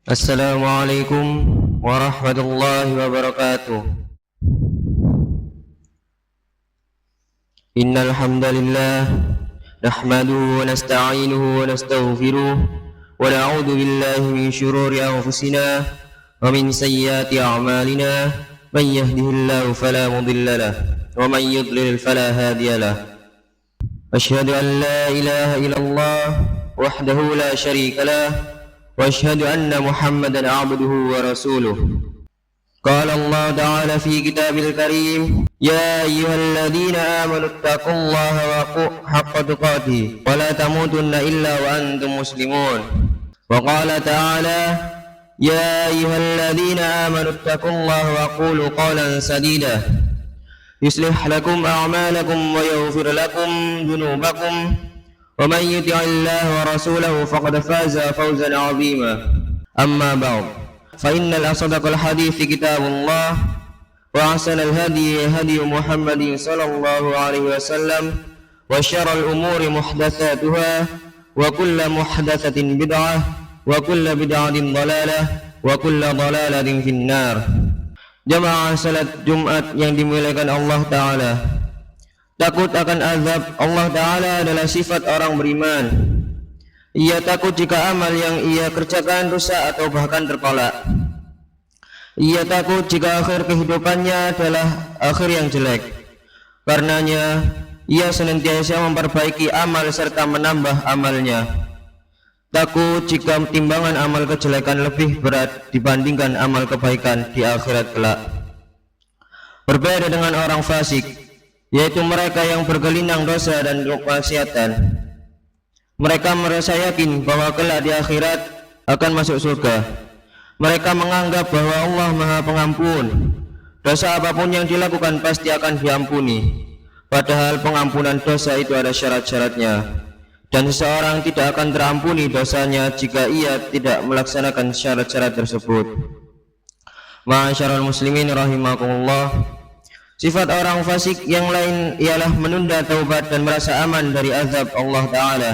Assalamualaikum warahmatullahi wabarakatuh. Innal hamdalillah nahmaduhu wa nasta'inuhu wa nastaghfiruh wa na'udzu billahi min shururi anfusina wa min sayyiati a'malina. Man yahdihillahu fala mudilla lahu wa man yudlil fala hadiya lahu. Asyhadu an la ilaha illallah wahdahu la syarika lahu وأشهد أن محمدا عبده ورسوله. قال الله تعالى في كتابه الكريم: يا أيها الذين آمنوا اتقوا الله حق تقاته ولا تموتن إلا وأنتم مسلمون. وقال تعالى: يا أيها الذين آمنوا اتقوا الله وقولوا قولا سديدا يصلح لكم أعمالكم ويغفر لكم ذنوبكم ومن يطع الله ورسوله فقد فاز فوزا عظيما. أما بعد فإن الأصدق الحديث كتاب الله وأحسن الهدي هدي محمد صلى الله عليه وسلم وشر الأمور محدثاتها وكل محدثة بدعة وكل بدعة ضلالة وكل ضلالة في النار. Jamaah salat Jumat yang dimuliakan Allah Ta'ala, takut akan azab Allah Ta'ala adalah sifat orang beriman. Ia takut jika amal yang ia kerjakan rusak atau bahkan tertolak. Ia takut jika akhir kehidupannya adalah akhir yang jelek. Karenanya ia senantiasa memperbaiki amal serta menambah amalnya. Takut jika timbangan amal kejelekan lebih berat dibandingkan amal kebaikan di akhirat kelak. Berbeda dengan orang fasik, yaitu mereka yang bergelinang dosa dan kemaksiatan. Mereka merasa yakin bahwa kelak di akhirat akan masuk surga. Mereka menganggap bahwa Allah Maha Pengampun. Dosa apapun yang dilakukan pasti akan diampuni. Padahal pengampunan dosa itu ada syarat-syaratnya. Dan seseorang tidak akan terampuni dosanya jika ia tidak melaksanakan syarat-syarat tersebut. Ma'asyiral muslimin rahimakumullah. Sifat orang fasik yang lain ialah menunda taubat dan merasa aman dari azab Allah Ta'ala.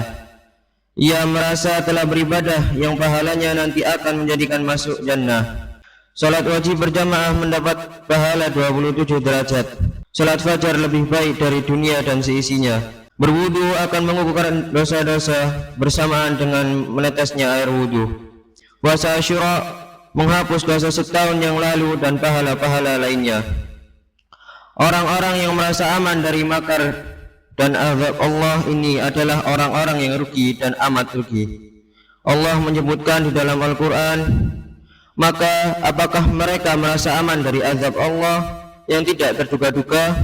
Ia merasa telah beribadah yang pahalanya nanti akan menjadikan masuk jannah. Salat wajib berjamaah mendapat pahala 27 derajat. Salat fajar lebih baik dari dunia dan seisinya. Berwudu akan mengukurkan dosa-dosa bersamaan dengan menetesnya air wudu. Puasa Asyura menghapus dosa setahun yang lalu dan pahala-pahala lainnya. Orang-orang yang merasa aman dari makar dan azab Allah ini adalah orang-orang yang rugi dan amat rugi. Allah menyebutkan di dalam Al-Quran, maka apakah mereka merasa aman dari azab Allah yang tidak terduga-duga?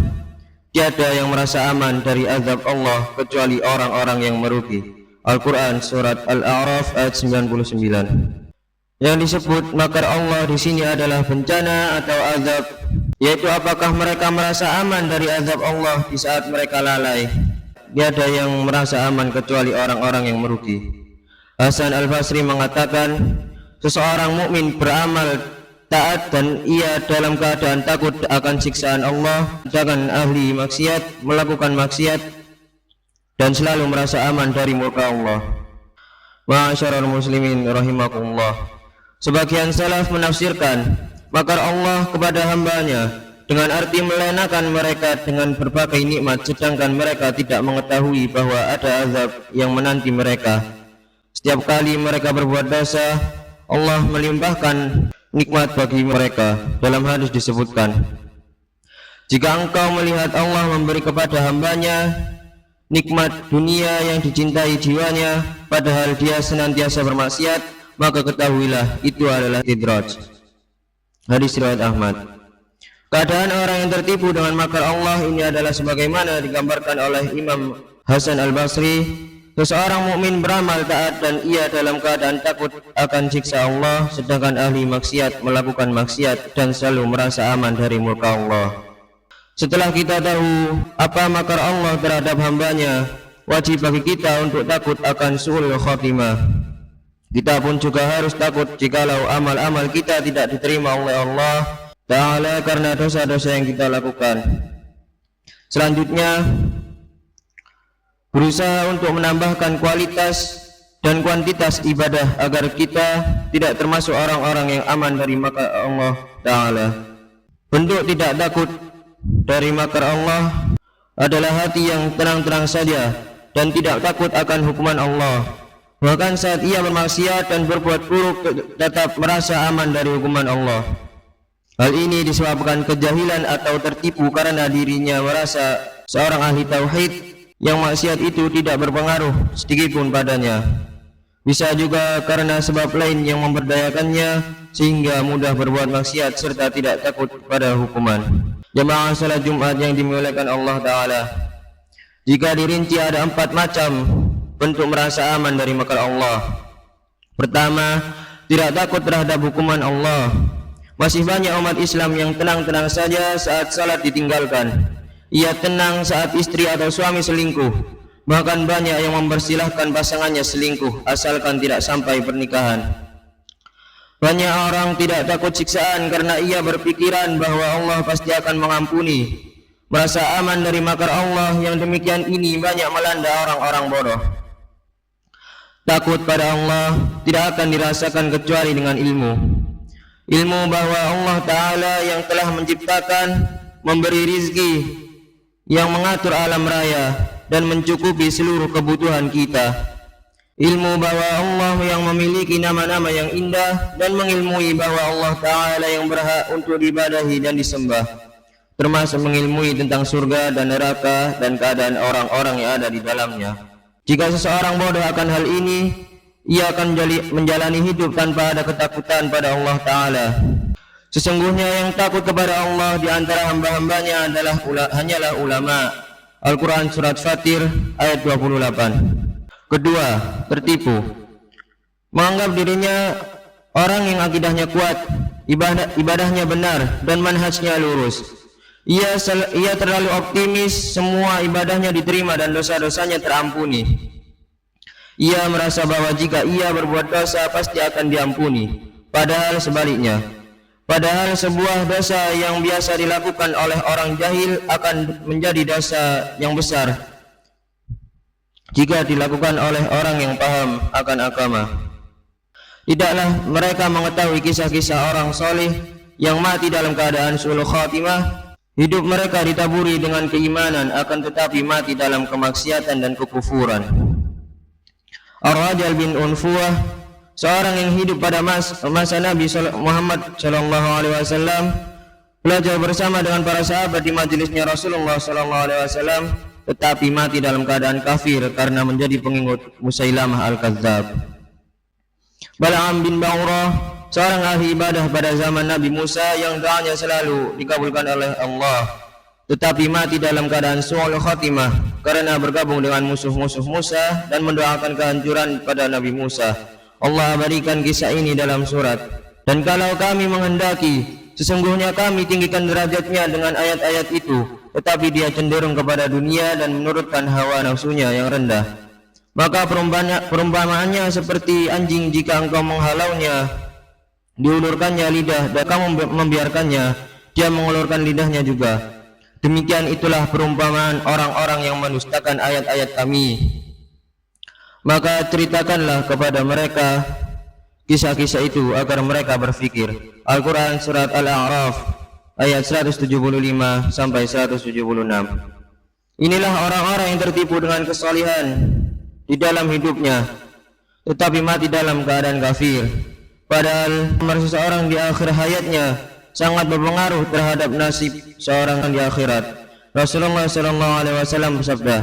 Tiada yang merasa aman dari azab Allah kecuali orang-orang yang merugi. Al-Quran surat Al-A'raf ayat 99. Yang disebut makar Allah di sini adalah bencana atau azab, yaitu apakah mereka merasa aman dari azab Allah di saat mereka lalai. Tiada yang merasa aman kecuali orang-orang yang merugi. Hasan Al-Basri mengatakan, seseorang mukmin beramal taat dan ia dalam keadaan takut akan siksaan Allah, sedangkan ahli maksiat melakukan maksiat dan selalu merasa aman dari murka Allah. Ma'asyiral muslimin rahimakumullah. Sebagian salaf menafsirkan makar Allah kepada hambanya dengan arti melenakan mereka dengan berbagai nikmat, sedangkan mereka tidak mengetahui bahwa ada azab yang menanti mereka. Setiap kali mereka berbuat dosa, Allah melimpahkan nikmat bagi mereka. Dalam hadis disebutkan, jika engkau melihat Allah memberi kepada hambanya nikmat dunia yang dicintai jiwanya, padahal dia senantiasa bermaksiat, maka ketahuilah itu adalah istidraj. Hadis riwayat Ahmad. Keadaan orang yang tertipu dengan makar Allah ini adalah sebagaimana digambarkan oleh Imam Hasan Al-Basri. Seseorang mukmin beramal taat dan ia dalam keadaan takut akan siksa Allah, sedangkan ahli maksiat melakukan maksiat dan selalu merasa aman dari murka Allah. Setelah kita tahu apa makar Allah terhadap hambanya, wajib bagi kita untuk takut akan su'ul khotimah. Kita pun juga harus takut jikalau amal-amal kita tidak diterima oleh Allah Ta'ala karena dosa-dosa yang kita lakukan. Selanjutnya, berusaha untuk menambahkan kualitas dan kuantitas ibadah agar kita tidak termasuk orang-orang yang aman dari makar Allah Ta'ala. Bentuk tidak takut dari makar Allah adalah hati yang tenang-tenang saja dan tidak takut akan hukuman Allah. Bahkan saat ia bermaksiat dan berbuat buruk tetap merasa aman dari hukuman Allah. Hal ini disebabkan kejahilan atau tertipu karena dirinya merasa seorang ahli tauhid yang maksiat itu tidak berpengaruh sedikitpun padanya. Bisa juga karena sebab lain yang memberdayakannya sehingga mudah berbuat maksiat serta tidak takut pada hukuman. Jemaah salat Jumat yang dimuliakan Allah Ta'ala, jika dirinci ada 4 macam bentuk merasa aman dari makar Allah. Pertama, tidak takut terhadap hukuman Allah. Masih banyak umat Islam yang tenang-tenang saja saat salat ditinggalkan. Ia tenang saat istri atau suami selingkuh. Bahkan banyak yang mempersilahkan pasangannya selingkuh asalkan tidak sampai pernikahan. Banyak orang tidak takut siksaan karena ia berpikiran bahwa Allah pasti akan mengampuni. Merasa aman dari makar Allah yang demikian ini banyak melanda orang-orang bodoh. Takut pada Allah tidak akan dirasakan kecuali dengan ilmu. Ilmu bahwa Allah Ta'ala yang telah menciptakan, memberi rizki, yang mengatur alam raya dan mencukupi seluruh kebutuhan kita. Ilmu bahwa Allah yang memiliki nama-nama yang indah dan mengilmui bahwa Allah Ta'ala yang berhak untuk diibadahi dan disembah, termasuk mengilmui tentang surga dan neraka dan keadaan orang-orang yang ada di dalamnya. Jika seseorang bodoh akan hal ini, ia akan menjalani hidup tanpa ada ketakutan pada Allah Ta'ala. Sesungguhnya yang takut kepada Allah di antara hamba-hambanya hanyalah ulama. Al-Quran Surat Fatir ayat 28. Kedua, tertipu. Menganggap dirinya orang yang akidahnya kuat, ibadahnya benar dan manhajnya lurus. Ia terlalu optimis semua ibadahnya diterima dan dosa-dosanya terampuni. Ia merasa bahwa jika ia berbuat dosa pasti akan diampuni. Padahal sebaliknya. Padahal sebuah dosa yang biasa dilakukan oleh orang jahil akan menjadi dosa yang besar jika dilakukan oleh orang yang paham akan agama. Tidaklah mereka mengetahui kisah-kisah orang soleh yang mati dalam keadaan su'ul khatimah. Hidup mereka ditaburi dengan keimanan akan tetapi mati dalam kemaksiatan dan kekufuran. Ar-Rajal bin Unfuwah, seorang yang hidup pada masa Nabi Muhammad SAW, belajar bersama dengan para sahabat di majelisnya Rasulullah SAW, tetapi mati dalam keadaan kafir karena menjadi pengikut Musailamah Al-Kadzdzab. Bal'am bin Ba'urah, seorang ahli ibadah pada zaman Nabi Musa yang doanya selalu dikabulkan oleh Allah, tetapi mati dalam keadaan su'ul khatimah karena bergabung dengan musuh-musuh Musa dan mendoakan kehancuran pada Nabi Musa. Allah berikan kisah ini dalam surat. Dan kalau kami menghendaki, sesungguhnya kami tinggikan derajatnya dengan ayat-ayat itu, tetapi dia cenderung kepada dunia dan menurutkan hawa nafsunya yang rendah. Maka perumpamaannya seperti anjing jika engkau menghalaunya, diulurkannya lidah dan kamu membiarkannya, dia mengulurkan lidahnya juga. Demikian itulah perumpamaan orang-orang yang mendustakan ayat-ayat kami. Maka ceritakanlah kepada mereka kisah-kisah itu agar mereka berfikir. Al-Quran Surat Al-A'raf ayat 175 sampai 176. Inilah orang-orang yang tertipu dengan kesalihan di dalam hidupnya, tetapi mati dalam keadaan kafir. Padahal seseorang di akhir hayatnya sangat berpengaruh terhadap nasib seorang di akhirat. Rasulullah SAW bersabda,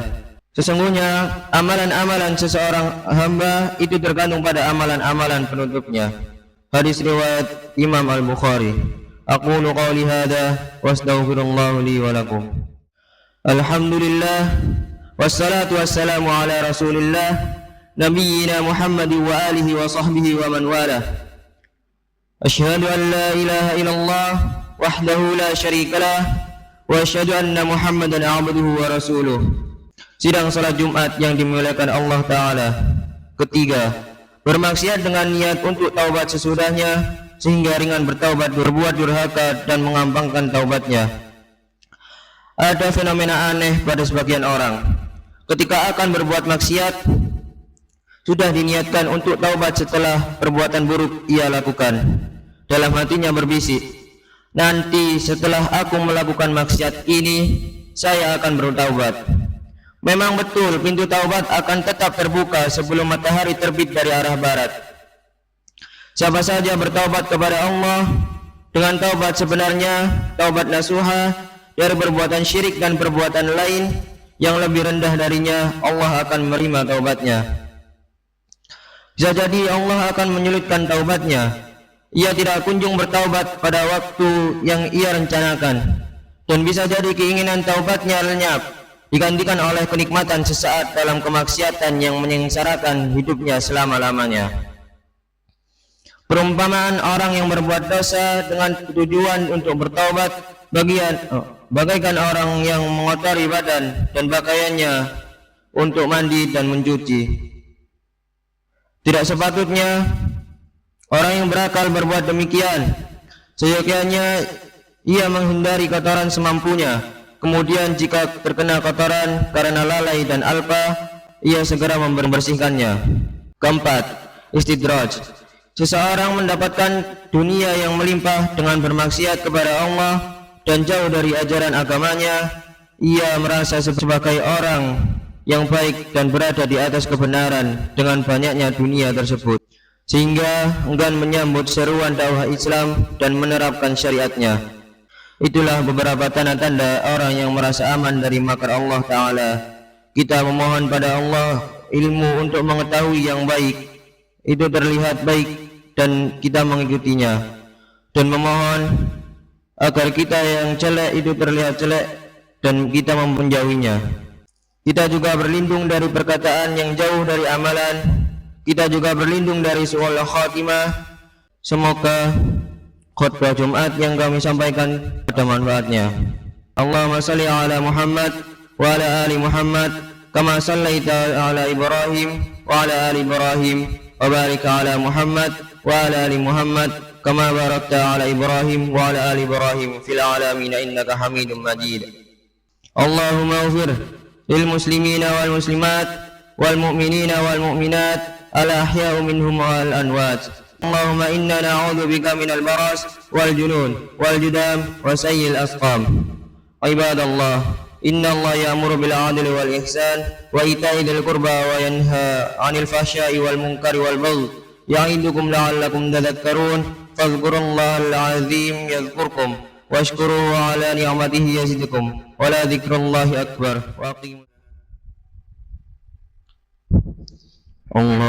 sesungguhnya amalan-amalan seseorang hamba itu tergantung pada amalan-amalan penutupnya. Hadis riwayat Imam Al-Bukhari. Aqulu qawli hadha wa astaghfirullah li wa lakum. Alhamdulillah wassalatu wassalamu ala Rasulillah nabiyyina Muhammad wa alihi wa sahbihi wa man walah. Asyhadu an la ilaha illallah wahdahu la syarika lah wa asyhadu anna Muhammadan abduhu wa rasuluh. Sidang salat Jumat yang dimuliakan Allah Ta'ala. Ketiga, bermaksiat dengan niat untuk taubat sesudahnya sehingga ringan bertaubat, berbuat durhaka dan mengampangkan taubatnya. Ada fenomena aneh pada sebagian orang. Ketika akan berbuat maksiat, sudah diniatkan untuk taubat setelah perbuatan buruk ia lakukan. Dalam hatinya berbisik, nanti setelah aku melakukan maksiat ini, saya akan bertaubat. Memang betul pintu taubat akan tetap terbuka sebelum matahari terbit dari arah barat. Siapa saja bertaubat kepada Allah dengan taubat sebenarnya, taubat nasuha, dari perbuatan syirik dan perbuatan lain yang lebih rendah darinya, Allah akan menerima taubatnya. Bisa jadi Allah akan menyulitkan taubatnya. Ia tidak kunjung bertaubat pada waktu yang ia rencanakan, dan bisa jadi keinginan taubatnya lenyap, digantikan oleh kenikmatan sesaat dalam kemaksiatan yang menyengsarakan hidupnya selama-lamanya. Perumpamaan orang yang berbuat dosa dengan tujuan untuk bertaubat bagaikan orang yang mengotori badan dan pakaiannya untuk mandi dan mencuci. Tidak sepatutnya orang yang berakal berbuat demikian. Seyogyanya ia menghindari kotoran semampunya. Kemudian jika terkena kotoran karena lalai dan alpa, ia segera membersihkannya. Keempat, istidraj. Seseorang mendapatkan dunia yang melimpah dengan bermaksiat kepada Allah dan jauh dari ajaran agamanya. Ia merasa sebagai orang yang baik dan berada di atas kebenaran dengan banyaknya dunia tersebut, sehingga enggan menyambut seruan dakwah Islam dan menerapkan syariatnya. Itulah beberapa tanda-tanda orang yang merasa aman dari makar Allah Ta'ala. Kita memohon pada Allah ilmu untuk mengetahui yang baik itu terlihat baik dan kita mengikutinya, dan memohon agar kita yang jelek itu terlihat jelek dan kita menjauhinya. Kita juga berlindung dari perkataan yang jauh dari amalan. Kita juga berlindung dari su'ul khatimah. Semoga khutbah Jumat yang kami sampaikan ada manfaatnya. Allahumma salli ala Muhammad wa ala ali Muhammad kama sallaita ala Ibrahim wa ala ali Ibrahim, wa barik ala Muhammad wa ala ali Muhammad kama barakta ala Ibrahim wa ala ali Ibrahim fil alamin innaka Hamidum Majid. Allahumma ighfir lil muslimina wal muslimat wal mu'minina wal mu'minat al ahya'u minhum wal amwat. Allahumma inna na'udzu bika minal baras wal junun wal judam wa sayyil asqam. Ibadallah, inna Allah ya'muru bil 'adli wal ihsan wa ita'i dzil qurba wa yanha 'anil fahsya'i wal munkari wal baghi ya'idukum la'allakum tadhakkarun. Fadhkurullahal 'azim yadhkurkum washkuruhu 'ala ni'matihi yazidukum wa la dzikrullahi akbar. Wa aqimu Allah